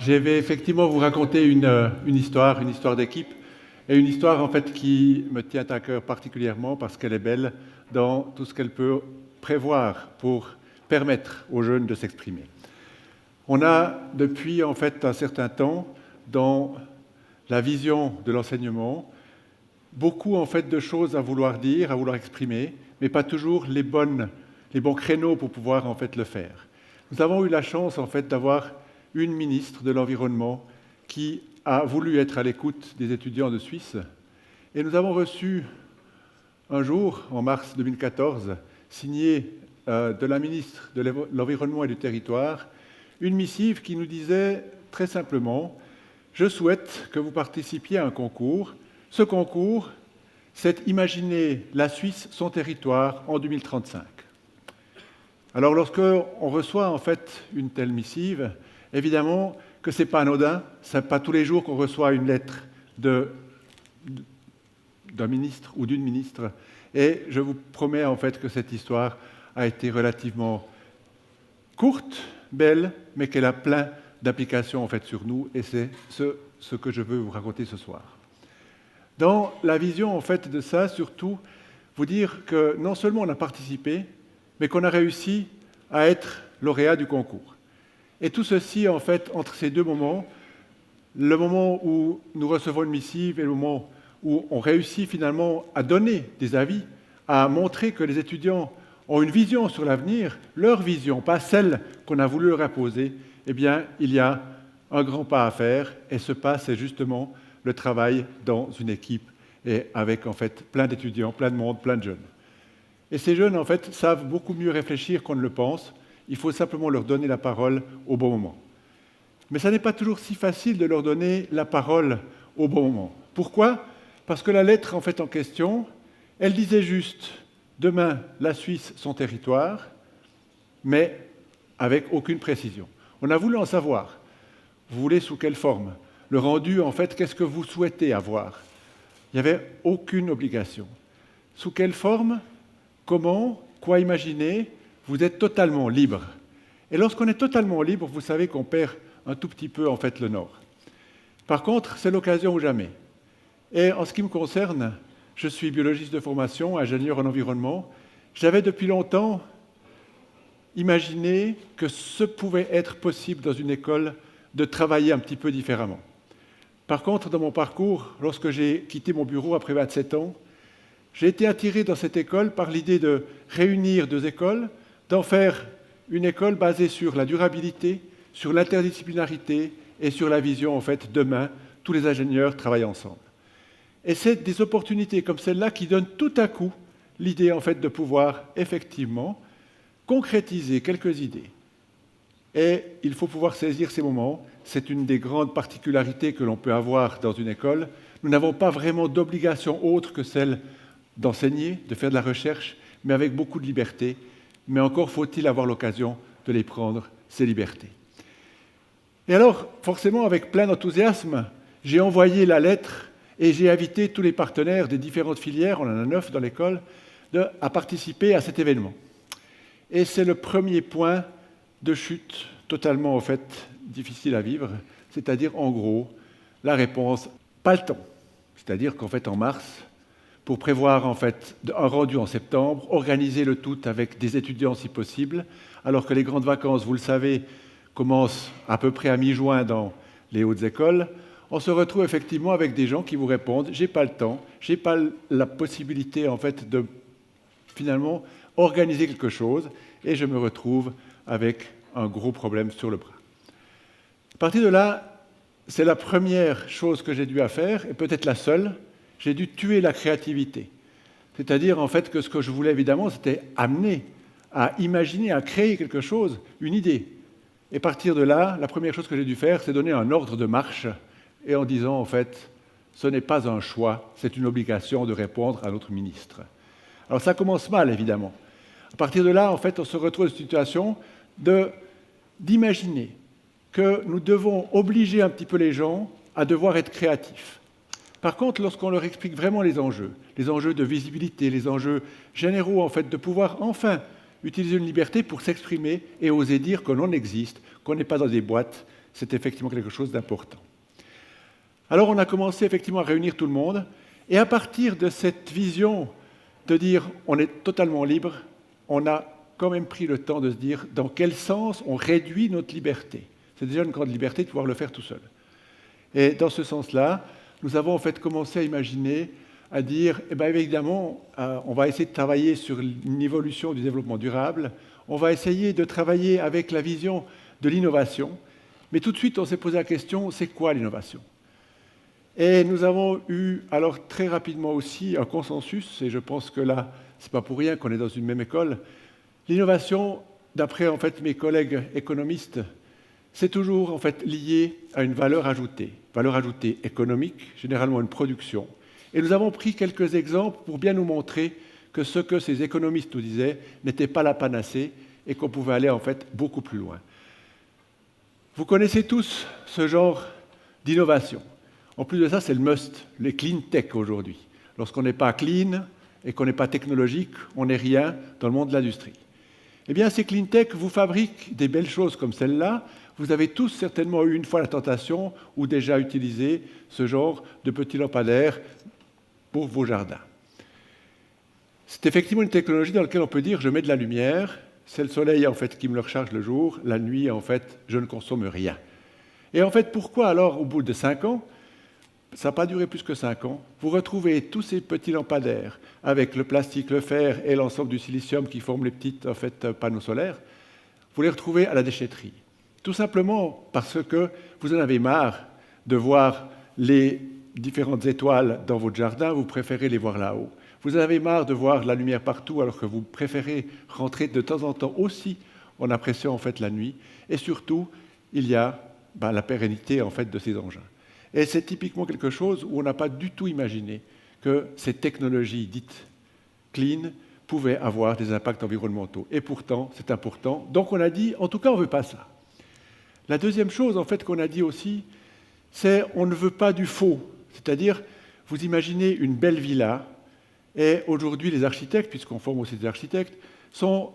Je vais effectivement vous raconter une histoire d'équipe, et une histoire en fait qui me tient à cœur particulièrement parce qu'elle est belle dans tout ce qu'elle peut prévoir pour permettre aux jeunes de s'exprimer. On a depuis en fait un certain temps dans la vision de l'enseignement beaucoup en fait de choses à vouloir dire, à vouloir exprimer, mais pas toujours les bons créneaux pour pouvoir en fait le faire. Nous avons eu la chance en fait d'avoir une ministre de l'Environnement qui a voulu être à l'écoute des étudiants de Suisse. Et nous avons reçu un jour, en mars 2014, signé de la ministre de l'Environnement et du Territoire, une missive qui nous disait très simplement « Je souhaite que vous participiez à un concours. Ce concours, c'est imaginer la Suisse, son territoire, en 2035. » Alors, lorsqu'on reçoit en fait une telle missive, évidemment que ce n'est pas anodin, ce n'est pas tous les jours qu'on reçoit une lettre d'un ministre ou d'une ministre, et je vous promets en fait que cette histoire a été relativement courte, belle, mais qu'elle a plein d'applications en fait sur nous, et c'est ce que je veux vous raconter ce soir. Dans la vision en fait de ça, surtout, vous dire que non seulement on a participé, mais qu'on a réussi à être lauréat du concours. Et tout ceci, en fait, entre ces deux moments, le moment où nous recevons une missive et le moment où on réussit finalement à donner des avis, à montrer que les étudiants ont une vision sur l'avenir, leur vision, pas celle qu'on a voulu leur imposer, eh bien, il y a un grand pas à faire, et ce pas, c'est justement le travail dans une équipe et avec, en fait, plein d'étudiants, plein de monde, plein de jeunes. Et ces jeunes, en fait, savent beaucoup mieux réfléchir qu'on ne le pense. Il faut simplement leur donner la parole au bon moment. Mais ça n'est pas toujours si facile de leur donner la parole au bon moment. Pourquoi ? Parce que la lettre, en fait, en question, elle disait juste « Demain, la Suisse, son territoire », mais avec aucune précision. On a voulu en savoir. Vous voulez sous quelle forme ? Le rendu, en fait, qu'est-ce que vous souhaitez avoir ? Il n'y avait aucune obligation. Sous quelle forme ? Comment ? Quoi imaginer ? Vous êtes totalement libre. Et lorsqu'on est totalement libre, vous savez qu'on perd un tout petit peu en fait le nord. Par contre, c'est l'occasion ou jamais. Et en ce qui me concerne, je suis biologiste de formation, ingénieur en environnement. J'avais depuis longtemps imaginé que ce pouvait être possible dans une école de travailler un petit peu différemment. Par contre, dans mon parcours, lorsque j'ai quitté mon bureau après 27 ans, j'ai été attiré dans cette école par l'idée de réunir deux écoles, d'en faire une école basée sur la durabilité, sur l'interdisciplinarité et sur la vision, en fait, demain, tous les ingénieurs travaillent ensemble. Et c'est des opportunités comme celle-là qui donnent tout à coup l'idée, en fait, de pouvoir effectivement concrétiser quelques idées. Et il faut pouvoir saisir ces moments. C'est une des grandes particularités que l'on peut avoir dans une école. Nous n'avons pas vraiment d'obligation autre que celle d'enseigner, de faire de la recherche, mais avec beaucoup de liberté. Mais encore faut-il avoir l'occasion de les prendre, ces libertés. Et alors, forcément, avec plein d'enthousiasme, j'ai envoyé la lettre et j'ai invité tous les partenaires des différentes filières, on en a 9 dans l'école, à participer à cet événement. Et c'est le premier point de chute totalement, en fait, difficile à vivre, c'est-à-dire, en gros, la réponse « pas le temps ». C'est-à-dire qu'en fait, en mars, pour prévoir en fait un rendu en septembre, organiser le tout avec des étudiants si possible, alors que les grandes vacances, vous le savez, commencent à peu près à mi-juin dans les hautes écoles, on se retrouve effectivement avec des gens qui vous répondent « j'ai pas le temps, j'ai pas la possibilité en fait de finalement organiser quelque chose » et je me retrouve avec un gros problème sur le bras. À partir de là, c'est la première chose que j'ai dû faire, et peut-être la seule. J'ai dû tuer la créativité. C'est-à-dire, en fait, que ce que je voulais, évidemment, c'était amener à imaginer, à créer quelque chose, une idée. Et à partir de là, la première chose que j'ai dû faire, c'est donner un ordre de marche, et en disant, en fait, ce n'est pas un choix, c'est une obligation de répondre à notre ministre. Alors ça commence mal, évidemment. À partir de là, en fait, on se retrouve dans une situation d'imaginer que nous devons obliger un petit peu les gens à devoir être créatifs. Par contre, lorsqu'on leur explique vraiment les enjeux de visibilité, les enjeux généraux, en fait, de pouvoir enfin utiliser une liberté pour s'exprimer et oser dire que l'on existe, qu'on n'est pas dans des boîtes, c'est effectivement quelque chose d'important. Alors on a commencé effectivement à réunir tout le monde, et à partir de cette vision de dire on est totalement libre, on a quand même pris le temps de se dire dans quel sens on réduit notre liberté. C'est déjà une grande liberté de pouvoir le faire tout seul. Et dans ce sens-là, nous avons en fait commencé à imaginer, à dire, eh bien évidemment, on va essayer de travailler sur une évolution du développement durable, on va essayer de travailler avec la vision de l'innovation, mais tout de suite on s'est posé la question, c'est quoi l'innovation ? Et nous avons eu alors très rapidement aussi un consensus, et je pense que là, ce n'est pas pour rien qu'on est dans une même école. L'innovation, d'après en fait mes collègues économistes, c'est toujours en fait lié à une valeur ajoutée économique, généralement une production. Et nous avons pris quelques exemples pour bien nous montrer que ce que ces économistes nous disaient n'était pas la panacée et qu'on pouvait aller en fait beaucoup plus loin. Vous connaissez tous ce genre d'innovation. En plus de ça, c'est le must, les clean tech aujourd'hui. Lorsqu'on n'est pas clean et qu'on n'est pas technologique, on n'est rien dans le monde de l'industrie. Eh bien, ces clean tech vous fabriquent des belles choses comme celle-là. Vous avez tous certainement eu une fois la tentation ou déjà utilisé ce genre de petits lampadaires pour vos jardins. C'est effectivement une technologie dans laquelle on peut dire je mets de la lumière, c'est le soleil en fait qui me le recharge le jour, la nuit en fait je ne consomme rien. Et en fait pourquoi alors au bout de 5 ans, ça n'a pas duré plus que 5 ans, vous retrouvez tous ces petits lampadaires avec le plastique, le fer et l'ensemble du silicium qui forment les petits en fait, panneaux solaires, vous les retrouvez à la déchetterie. Tout simplement parce que vous en avez marre de voir les différentes étoiles dans votre jardin, vous préférez les voir là-haut. Vous en avez marre de voir la lumière partout alors que vous préférez rentrer de temps en temps aussi en appréciant en fait la nuit. Et surtout, il y a la pérennité en fait de ces engins. Et c'est typiquement quelque chose où on n'a pas du tout imaginé que ces technologies dites clean pouvaient avoir des impacts environnementaux. Et pourtant, c'est important. Donc on a dit, en tout cas, on ne veut pas ça. La deuxième chose, en fait, qu'on a dit aussi, c'est on ne veut pas du faux. C'est-à-dire, vous imaginez une belle villa, et aujourd'hui, les architectes, puisqu'on forme aussi des architectes, sont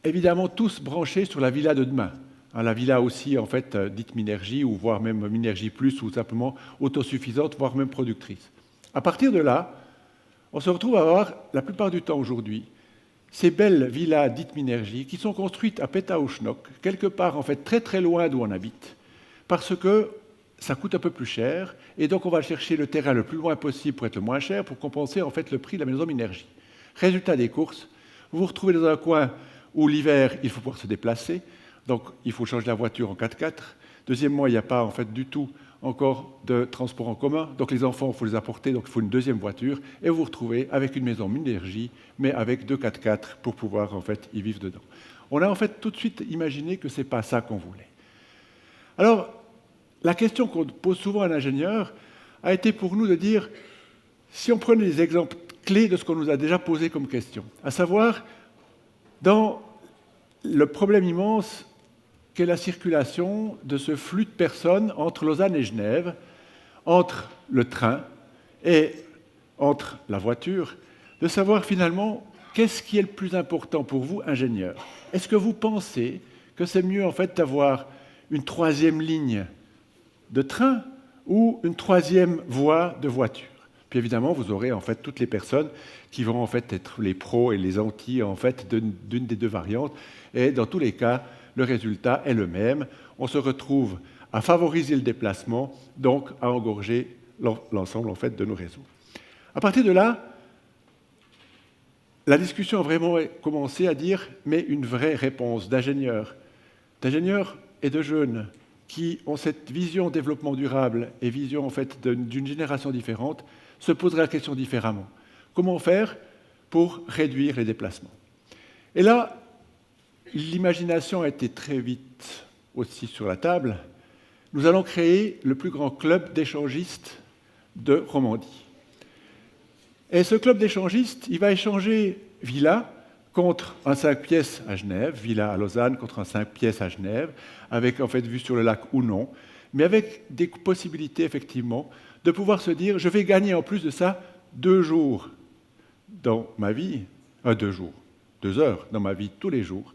évidemment tous branchés sur la villa de demain. La villa aussi, en fait, dite Minergie, ou voire même Minergie Plus, ou simplement autosuffisante, voire même productrice. À partir de là, on se retrouve à avoir, la plupart du temps aujourd'hui, ces belles villas dites Minergie, qui sont construites à Pétaouchnok, quelque part, en fait, très très loin d'où on habite, parce que ça coûte un peu plus cher, et donc on va chercher le terrain le plus loin possible pour être le moins cher, pour compenser en fait le prix de la maison Minergie. Résultat des courses, vous vous retrouvez dans un coin où l'hiver, il faut pouvoir se déplacer, donc il faut changer la voiture en 4x4. Deuxièmement, il n'y a pas en fait du tout encore de transport en commun, donc les enfants, il faut les apporter, donc il faut une deuxième voiture, et vous vous retrouvez avec une maison Minergie, mais avec 2 4x4 pour pouvoir en fait y vivre dedans. On a en fait tout de suite imaginé que ce n'est pas ça qu'on voulait. Alors, la question qu'on pose souvent à un ingénieur a été pour nous de dire, si on prenait des exemples clés de ce qu'on nous a déjà posé comme question, à savoir, dans le problème immense qu'est la circulation de ce flux de personnes entre Lausanne et Genève, entre le train et entre la voiture, de savoir finalement qu'est-ce qui est le plus important pour vous, ingénieur. Est-ce que vous pensez que c'est mieux en fait d'avoir une 3e ligne de train ou une 3e voie de voiture. Puis évidemment, vous aurez en fait toutes les personnes qui vont en fait être les pros et les anti en fait d'une des 2 variantes. Et dans tous les cas, le résultat est le même. On se retrouve à favoriser le déplacement, donc à engorger l'ensemble en fait de nos réseaux. À partir de là, la discussion a vraiment commencé à dire mais une vraie réponse d'ingénieurs et de jeunes qui ont cette vision développement durable et vision en fait d'une génération différente, se poseraient la question différemment. Comment faire pour réduire les déplacements? Et là, l'imagination a été très vite aussi sur la table. Nous allons créer le plus grand club d'échangistes de Romandie. Et ce club d'échangistes, il va échanger villa contre un 5 pièces à Genève, villa à Lausanne contre un 5 pièces à Genève, avec en fait vue sur le lac ou non, mais avec des possibilités effectivement de pouvoir se dire je vais gagner en plus de ça 2 jours dans ma vie, 2 jours, 2 heures dans ma vie tous les jours,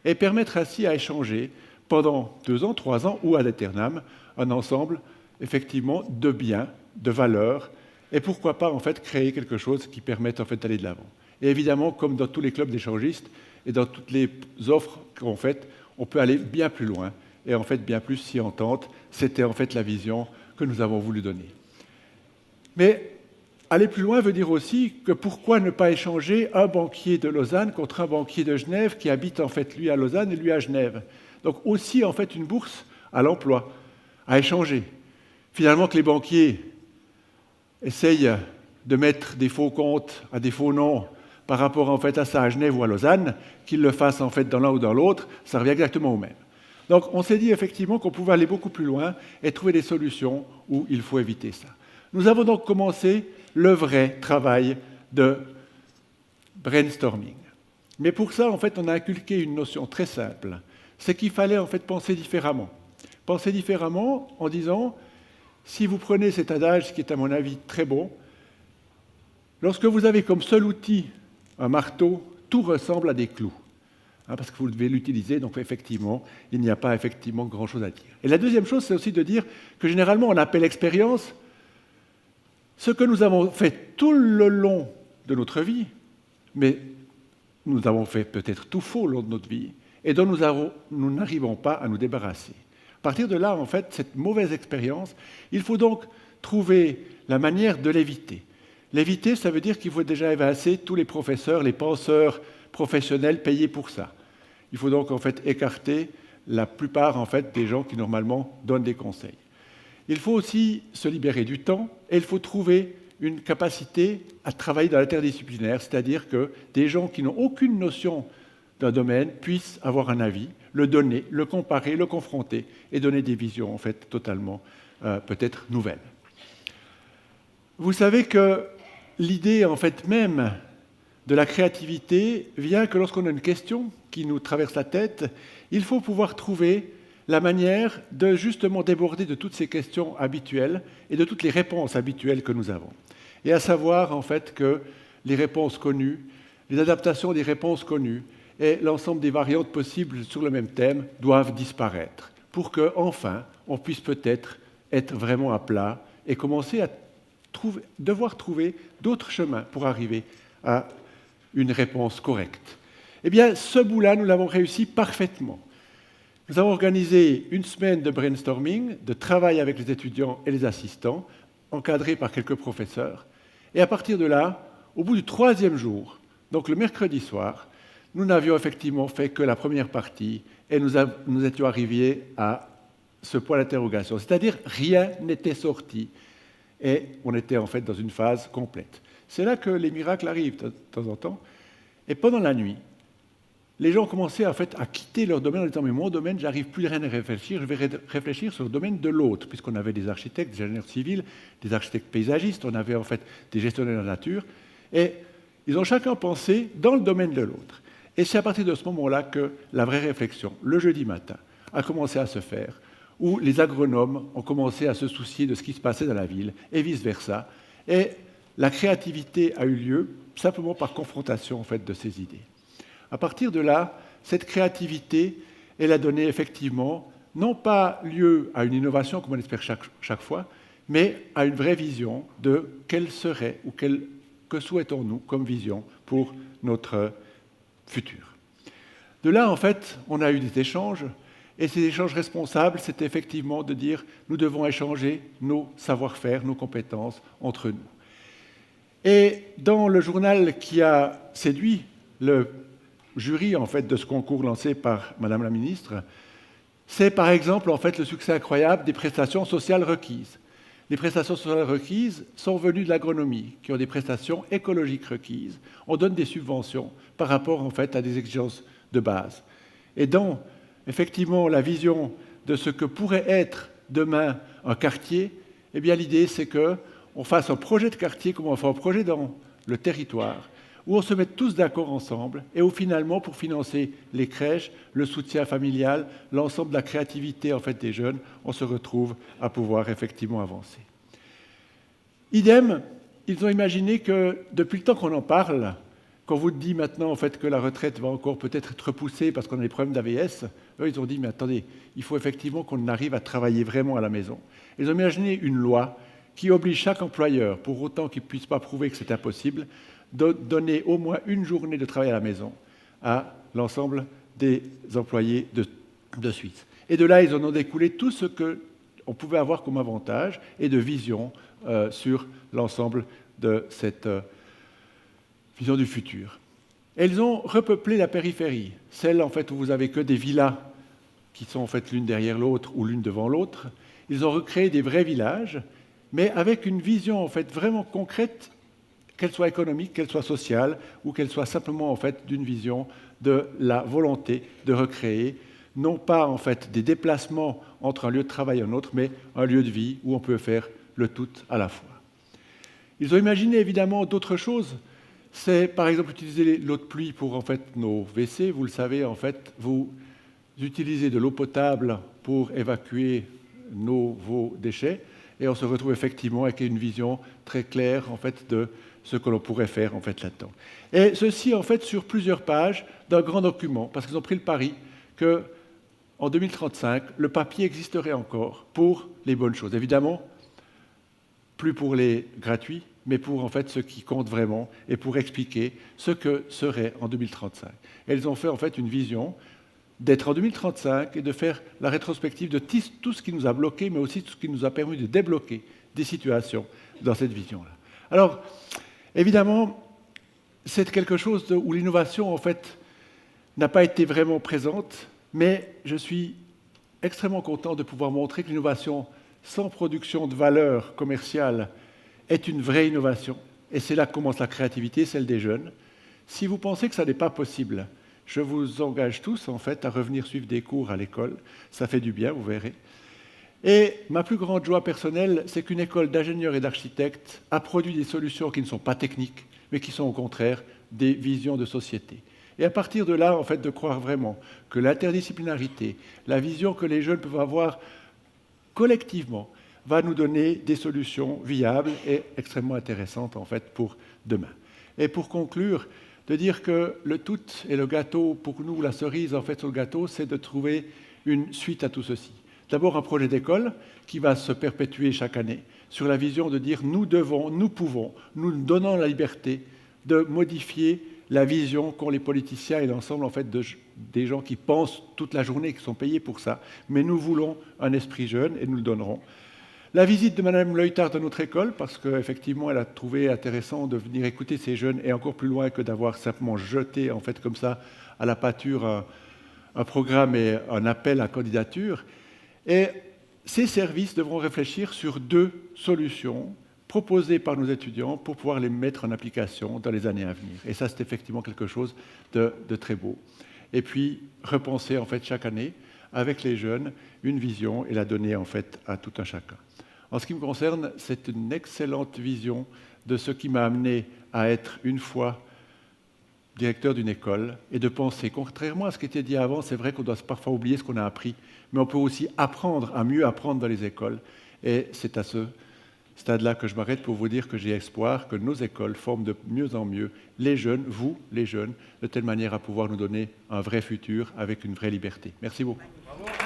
et permettre ainsi à échanger pendant 2 ans, 3 ans ou ad aeternam, un ensemble effectivement de biens, de valeurs, et pourquoi pas en fait créer quelque chose qui permette en fait d'aller de l'avant. Et évidemment, comme dans tous les clubs d'échangistes et dans toutes les offres qu'on fait, on peut aller bien plus loin et en fait bien plus s'y entendre. C'était en fait la vision que nous avons voulu donner. Mais aller plus loin veut dire aussi que pourquoi ne pas échanger un banquier de Lausanne contre un banquier de Genève qui habite en fait lui à Lausanne et lui à Genève. Donc aussi en fait une bourse à l'emploi, à échanger. Finalement que les banquiers essayent de mettre des faux comptes à des faux noms par rapport en fait à ça à Genève ou à Lausanne, qu'ils le fassent en fait dans l'un ou dans l'autre, ça revient exactement au même. Donc on s'est dit effectivement qu'on pouvait aller beaucoup plus loin et trouver des solutions où il faut éviter ça. Nous avons donc commencé le vrai travail de brainstorming. Mais pour ça, en fait, on a inculqué une notion très simple, c'est qu'il fallait en fait penser différemment. Penser différemment en disant, si vous prenez cet adage qui est à mon avis très bon, lorsque vous avez comme seul outil un marteau, tout ressemble à des clous. Parce que vous devez l'utiliser, donc effectivement, il n'y a pas effectivement grand-chose à dire. Et la deuxième chose, c'est aussi de dire que généralement, on appelle expérience ce que nous avons fait tout le long de notre vie, mais nous avons fait peut-être tout faux au long de notre vie, et dont nous n'arrivons pas à nous débarrasser. À partir de là, en fait, cette mauvaise expérience, il faut donc trouver la manière de l'éviter. L'éviter, ça veut dire qu'il faut déjà évincer tous les professeurs, les penseurs professionnels payés pour ça. Il faut donc en fait écarter la plupart en fait des gens qui normalement donnent des conseils. Il faut aussi se libérer du temps et il faut trouver une capacité à travailler dans l'interdisciplinaire, c'est-à-dire que des gens qui n'ont aucune notion d'un domaine puissent avoir un avis, le donner, le comparer, le confronter et donner des visions en fait totalement peut-être nouvelles. Vous savez que l'idée en fait même de la créativité vient que lorsqu'on a une question qui nous traverse la tête, il faut pouvoir trouver la manière de justement déborder de toutes ces questions habituelles et de toutes les réponses habituelles que nous avons. Et à savoir en fait que les réponses connues, les adaptations des réponses connues et l'ensemble des variantes possibles sur le même thème doivent disparaître pour qu'enfin on puisse peut-être être vraiment à plat et commencer à devoir trouver d'autres chemins pour arriver à une réponse correcte. Eh bien, ce bout-là, nous l'avons réussi parfaitement. Nous avons organisé une semaine de brainstorming, de travail avec les étudiants et les assistants, encadrés par quelques professeurs. Et à partir de là, au bout du 3e jour, donc le mercredi soir, nous n'avions effectivement fait que la première partie et nous étions arrivés à ce point d'interrogation. C'est-à-dire, rien n'était sorti et on était en fait dans une phase complète. C'est là que les miracles arrivent de temps en temps. Et pendant la nuit, les gens commençaient en fait à quitter leur domaine en disant « mais mon domaine, j'arrive plus à rien à réfléchir, je vais réfléchir sur le domaine de l'autre », puisqu'on avait des architectes, des ingénieurs civils, des architectes paysagistes, on avait en fait des gestionnaires de la nature, et ils ont chacun pensé dans le domaine de l'autre. Et c'est à partir de ce moment-là que la vraie réflexion, le jeudi matin, a commencé à se faire, où les agronomes ont commencé à se soucier de ce qui se passait dans la ville, et vice-versa. Et la créativité a eu lieu simplement par confrontation en fait, de ces idées. À partir de là, cette créativité, elle a donné effectivement, non pas lieu à une innovation, comme on espère chaque fois, mais à une vraie vision de quelle serait ou que souhaitons-nous comme vision pour notre futur. De là, en fait, on a eu des échanges, et ces échanges responsables, c'est effectivement de dire nous devons échanger nos savoir-faire, nos compétences entre nous. Et dans le journal qui a séduit le jury en fait, de ce concours lancé par Madame la Ministre, c'est par exemple en fait, le succès incroyable des prestations sociales requises. Les prestations sociales requises sont venues de l'agronomie, qui ont des prestations écologiques requises. On donne des subventions par rapport en fait, à des exigences de base. Et dans effectivement la vision de ce que pourrait être demain un quartier, eh bien l'idée c'est qu'on fasse un projet de quartier comme on fait un projet dans le territoire, où on se met tous d'accord ensemble et où finalement, pour financer les crèches, le soutien familial, l'ensemble de la créativité en fait, des jeunes, on se retrouve à pouvoir effectivement avancer. Idem, ils ont imaginé que depuis le temps qu'on en parle, Quand vous dit maintenant en fait, que la retraite va encore peut-être être repoussée parce qu'on a des problèmes d'AVS, eux, ils ont dit, mais attendez, il faut effectivement qu'on arrive à travailler vraiment à la maison. Ils ont imaginé une loi qui oblige chaque employeur, pour autant qu'il ne puisse pas prouver que c'est impossible, de donner au moins une journée de travail à la maison à l'ensemble des employés de Suisse. Et de là, ils en ont découlé tout ce qu'on pouvait avoir comme avantage et de vision sur l'ensemble de cette vision du futur. Elles ont repeuplé la périphérie, celle en fait où vous n'avez que des villas qui sont en fait l'une derrière l'autre ou l'une devant l'autre. Ils ont recréé des vrais villages, mais avec une vision en fait vraiment concrète, qu'elle soit économique, qu'elle soit sociale, ou qu'elle soit simplement en fait d'une vision de la volonté de recréer, non pas en fait des déplacements entre un lieu de travail et un autre, mais un lieu de vie où on peut faire le tout à la fois. Ils ont imaginé évidemment d'autres choses. C'est par exemple utiliser l'eau de pluie pour en fait nos WC. Vous le savez, en fait, vous utilisez de l'eau potable pour évacuer vos déchets, et on se retrouve effectivement avec une vision très claire en fait de ce que l'on pourrait faire en fait là-dedans. Et ceci en fait sur plusieurs pages d'un grand document, parce qu'ils ont pris le pari que en 2035, le papier existerait encore pour les bonnes choses. Évidemment, plus pour les gratuits, mais pour en fait ce qui compte vraiment et pour expliquer ce que serait en 2035. Et ils ont fait en fait une vision d'être en 2035 et de faire la rétrospective de tout ce qui nous a bloqués, mais aussi tout ce qui nous a permis de débloquer des situations dans cette vision-là. Alors, évidemment, c'est quelque chose où l'innovation, en fait, n'a pas été vraiment présente, mais je suis extrêmement content de pouvoir montrer que l'innovation sans production de valeur commerciale est une vraie innovation. Et c'est là que commence la créativité, celle des jeunes. Si vous pensez que ça n'est pas possible, je vous engage tous, en fait, à revenir suivre des cours à l'école. Ça fait du bien, vous verrez. Et ma plus grande joie personnelle, c'est qu'une école d'ingénieurs et d'architectes a produit des solutions qui ne sont pas techniques, mais qui sont au contraire des visions de société. Et à partir de là, en fait, de croire vraiment que l'interdisciplinarité, la vision que les jeunes peuvent avoir collectivement, va nous donner des solutions viables et extrêmement intéressantes, en fait, pour demain. Et pour conclure, de dire que le tout et le gâteau, pour nous, la cerise en fait sur le gâteau, c'est de trouver une suite à tout ceci. D'abord un projet d'école qui va se perpétuer chaque année sur la vision de dire nous devons, nous pouvons, nous donnons la liberté de modifier la vision qu'ont les politiciens et l'ensemble en fait des gens qui pensent toute la journée, qui sont payés pour ça. Mais nous voulons un esprit jeune et nous le donnerons. La visite de Mme Leuthard dans notre école, parce qu'effectivement, elle a trouvé intéressant de venir écouter ces jeunes, et encore plus loin que d'avoir simplement jeté, en fait, comme ça, à la pâture, un programme et un appel à candidature. Et ces services devront réfléchir sur 2 solutions proposées par nos étudiants pour pouvoir les mettre en application dans les années à venir. Et ça, c'est effectivement quelque chose de très beau. Et puis, repenser, en fait, chaque année, avec les jeunes, une vision et la donner, en fait, à tout un chacun. En ce qui me concerne, c'est une excellente vision de ce qui m'a amené à être une fois directeur d'une école et de penser, contrairement à ce qui était dit avant, c'est vrai qu'on doit parfois oublier ce qu'on a appris, mais on peut aussi apprendre à mieux apprendre dans les écoles. Et c'est à ce stade-là que je m'arrête pour vous dire que j'ai espoir que nos écoles forment de mieux en mieux les jeunes, vous, les jeunes, de telle manière à pouvoir nous donner un vrai futur avec une vraie liberté. Merci beaucoup. Bravo.